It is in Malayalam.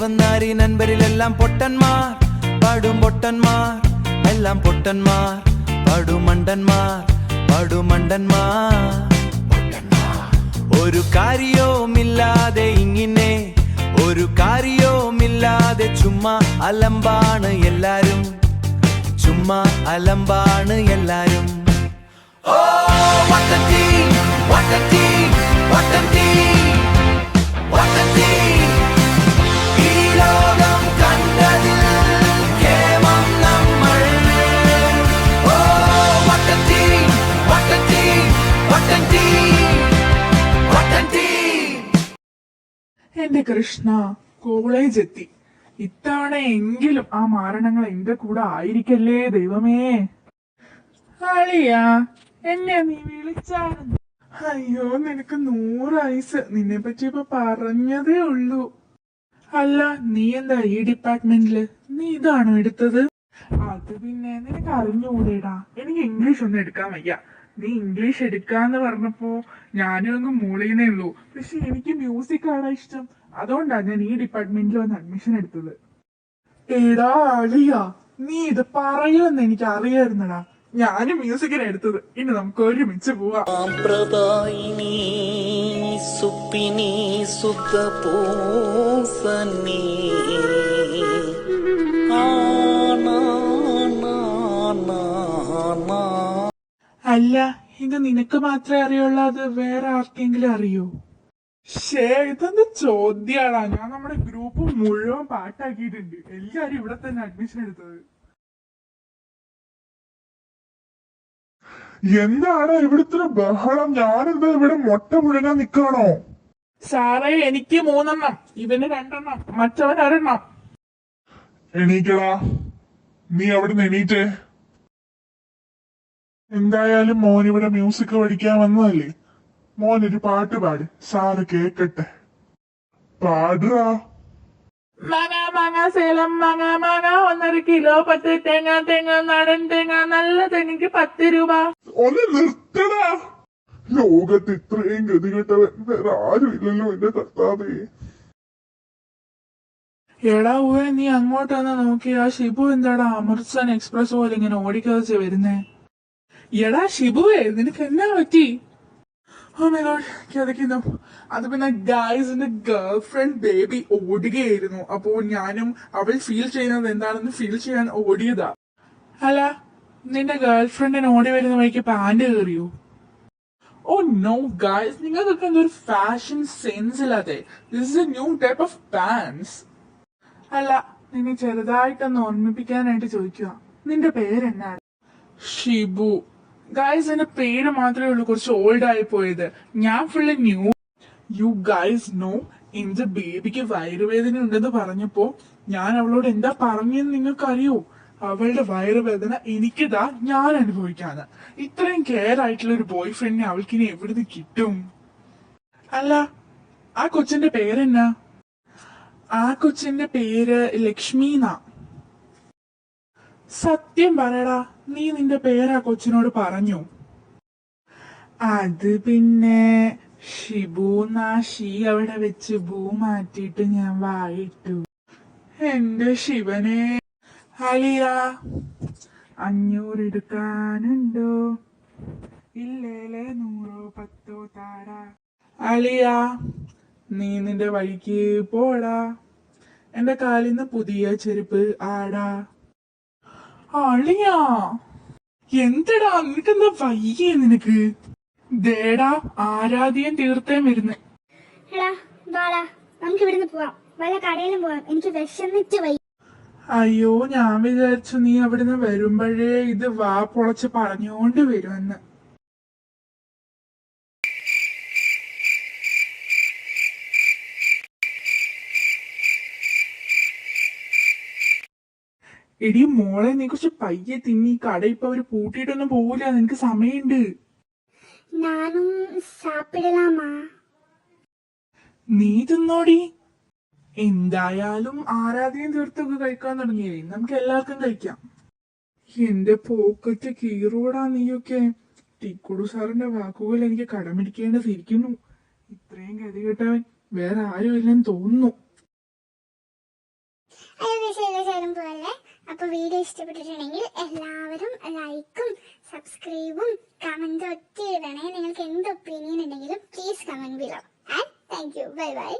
വന്നാരി നൻപരിലെല്ലാം പൊട്ടന്മാർ പാടും പൊട്ടന്മാർ എല്ലാം പൊട്ടന്മാർ പാടുമണ്ടന്മാർ ഒരു കാര്യവുമില്ലാതെ ഇങ്ങനെ ഒരു കാര്യവുമില്ലാതെ ചുമ്മാ അലമ്പാണ് എല്ലാരും ചുമ്മാ അലമ്പാണ് എല്ലാരും ഓ what a team what a team what a team what a team ഈ ലോകം കണ്ടതിൽ കേമം നമ്മൾ ഓ what a team what a team what a team what a team എന്റെ കൃഷ്ണ കോളേജ് എത്തി ഇത്തവണ എങ്കിലും ആ മാരണങ്ങൾ എന്റെ കൂടെ ആയിരിക്കല്ലേ ദൈവമേ. അളിയാ എന്നെ നീ വിളിച്ചായിരുന്നു. അയ്യോ നിനക്ക് 100 വയസ്സ്, നിന്നെ പറ്റി ഇപ്പൊ പറഞ്ഞതേ ഉള്ളൂ. അല്ല നീ എന്താ ഈ ഡിപ്പാർട്ട്മെന്റില്, നീ ഇതാണോ എടുത്തത്? അത് പിന്നെ നിനക്ക് അറിഞ്ഞുകൂടെടാ, എനിക്ക് ഇംഗ്ലീഷ് ഒന്നും എടുക്കാൻ വയ്യ. നീ ഇംഗ്ലീഷ് എടുക്കാന്ന് പറഞ്ഞപ്പോ ഞാനും അങ്ങ് മൂളിയുന്നേ ഉള്ളൂ. പക്ഷെ എനിക്ക് മ്യൂസിക് ആണ് ഇഷ്ടം, അതുകൊണ്ടാ ഞാൻ ഈ ഡിപ്പാർട്ട്മെന്റിൽ വന്ന് അഡ്മിഷൻ എടുത്തത്. എടാ അളിയാ, നീ ഇത് പറയുമെന്ന് എനിക്ക് അറിയായിരുന്നടാ. ഞാനും മ്യൂസിക്കിനെ എടുത്തത്. ഇനി നമുക്ക് ഒരുമിച്ച് പോവാം. അല്ല ഇത് നിനക്ക് മാത്രമേ അറിയുള്ളൂ, അത് വേറെ ആർക്കെങ്കിലും അറിയോ? ഷേ ഇതെന്ത് ചോദ്യാടാ, ഞാൻ നമ്മുടെ ഗ്രൂപ്പ് മുഴുവൻ പാട്ടാക്കിയിട്ടുണ്ട്. എല്ലാരും ഇവിടെ തന്നെ അഡ്മിഷൻ എടുത്തത്. എന്താണ് ഇവിടുത്തെ ബഹളം? ഞാനെന്താ ഇവിടെ മുട്ട മുഴുകാൻ നിക്കാണോ? സാറേ എനിക്ക് 3 എണ്ണം, ഇവന് 2 എണ്ണം, മറ്റവൻ 1 എണ്ണം. എണീക്കടാ, നീ അവിടുന്ന് എണീറ്റേ. എന്തായാലും മോൻ ഇവിടെ മ്യൂസിക് പഠിക്കാൻ വന്നതല്ലേ, മോനൊരു പാട്ട് പാട്, സാറ് കേക്കട്ടെ. പാടുറാ. മാങ്ങ മാങ്ങ സേലം മാങ്ങ മാങ്ങ 1.5 കിലോ 10 തേങ്ങ തേങ്ങ നാടൻ തേങ്ങ നല്ല തേങ്ങയ്ക്ക് 10 രൂപ. ഒന്ന് നിർത്തടാ, ലോകത്ത് ഇത്രയും ഗതികെട്ടവൻ വേറെ ആരും ഇല്ലല്ലോ എന്റെ കർത്താവേ. എടാ ഊഹ നീ അങ്ങോട്ടൊന്ന് നോക്കി, ആ ഷിബു എന്താടാ അമൃത്സർ എക്സ്പ്രസ് പോലെ ഇങ്ങനെ ഓടിക്കതച്ച് വരുന്നേ? എടാ ഷിബുവേ നിനക്ക് എന്നാ പറ്റി? ഓ മൈ ഗോഡ് കിതക്കുന്നു. അത് പിന്നെ ഗായ്സിന്റെ ഗേൾ ഫ്രണ്ട് ബേബി ഓടുകയായിരുന്നു, അപ്പോ ഞാനും അവൾ ഫീൽ ചെയ്യുന്നത് എന്താണെന്ന് ഫീൽ ചെയ്യാൻ ഓടിയതാ. അല്ല നിന്റെ ഗേൾ ഫ്രണ്ടിന് ഓടി വരുന്ന വഴിക്ക് പാന്റ് കയറിയോ? ഓ നോ ഗായ്സ്, നിങ്ങൾക്കൊക്കെ എന്തൊരു ഫാഷൻ സെൻസ് ഇല്ലാതെ. This is a new type of pants. അല്ല നിന്നെ ചെറുതായിട്ടൊന്ന് ഓർമ്മിപ്പിക്കാനായിട്ട് ചോദിക്കുക, നിന്റെ പേരെന്നാണ്? ഷിബു. ഗായ്സ് എന്റെ പേര് മാത്രമേ ഉള്ളൂ കുറച്ച് ഓൾഡ് ആയി പോയത്, ഞാൻ full new. You guys know, എന്റെ ബേബിക്ക് വയറുവേദന ഉണ്ടെന്ന് പറഞ്ഞപ്പോ ഞാൻ അവളോട് എന്താ പറഞ്ഞെന്ന് നിങ്ങൾക്കറിയോ? അവളുടെ വയറുവേദന എനിക്കിതാ ഞാൻ അനുഭവിക്കാന്ന്. ഇത്രയും കെയർ ആയിട്ടുള്ള ഒരു ബോയ് ഫ്രണ്ടിനെ അവൾക്കിനി എവിടുന്ന് കിട്ടും? അല്ല ആ കൊച്ചിന്റെ പേരെന്നാ? ആ കൊച്ചിന്റെ പേര് ലക്ഷ്മിന്നാ. സത്യം പറയടാ, നീ നിന്റെ പേര് ആ കൊച്ചിനോട് പറഞ്ഞു? അത് പിന്നെ ഷിബുന്നാ, ഷീ അവിടെ വെച്ച് ഭൂ മാറ്റിയിട്ട് ഞാൻ വായിട്ടു. എന്റെ ശിവനെ. അലിയ 500 എടുക്കാനുണ്ടോ? ഇല്ലേലെ 100 10 താടാ. അലിയ നീ നിന്റെ വഴിക്ക് പോടാ, എന്റെ കാലിന്ന് പുതിയ ചെരുപ്പ് ആടാ. അളിയാ എന്തടാ നിനക്കെന്താ വയ്യേ നിനക്ക്? ദേടാ ആരാധ്യം തീർത്തേ വരുന്നേ. എടാ വാടാ നമുക്ക് ഇവിടുന്ന് പോവാം, വല്ല കടയിലും പോവാം, എനിക്ക് വിശന്നിട്ട് വയ്യ. അയ്യോ ഞാൻ വിചാരിച്ചു നീ അവിടുന്ന് വരുമ്പോഴേ ഇത് വാ പൊളച്ച് പറഞ്ഞോണ്ട് വരുമെന്ന്. എടി മോളെ നീ കുറച്ച് പയ്യെ തിന്നി, കട ഇപ്പൊ അവര് പൂട്ടിയിട്ടൊന്നും പോവില്ല, നിനക്ക് സമയമുണ്ട്. നാനും സാപ്പിടലാമാ. നീ തിന്നോടി. എന്തായാലും ആരാധ്യം തീർത്തൊക്കെ കഴിക്കാൻ തുടങ്ങിയേ, നമുക്ക് എല്ലാവർക്കും കഴിക്കാം. എന്റെ പോക്കറ്റ് കീറൂടാ നീയൊക്കെ. ടിക്കുടു സാറിന്റെ വാക്കുകൾ എനിക്ക് കടമിടിക്കേണ്ടതിരിക്കുന്നു. ഇത്രയും ഗതി കെട്ടവൻ വേറെ ആരും ഇല്ലെന്ന് തോന്നുന്നു. അപ്പോൾ വീഡിയോ ഇഷ്ടപ്പെട്ടിട്ടുണ്ടെങ്കിൽ എല്ലാവരും ലൈക്കും സബ്സ്ക്രൈബും കമൻറ്റും ഒക്കെ ഇടണേ. നിങ്ങൾക്ക് എന്ത് ഒപ്പീനിയൻ ഉണ്ടെങ്കിലും please comment below. And thank you. Bye bye.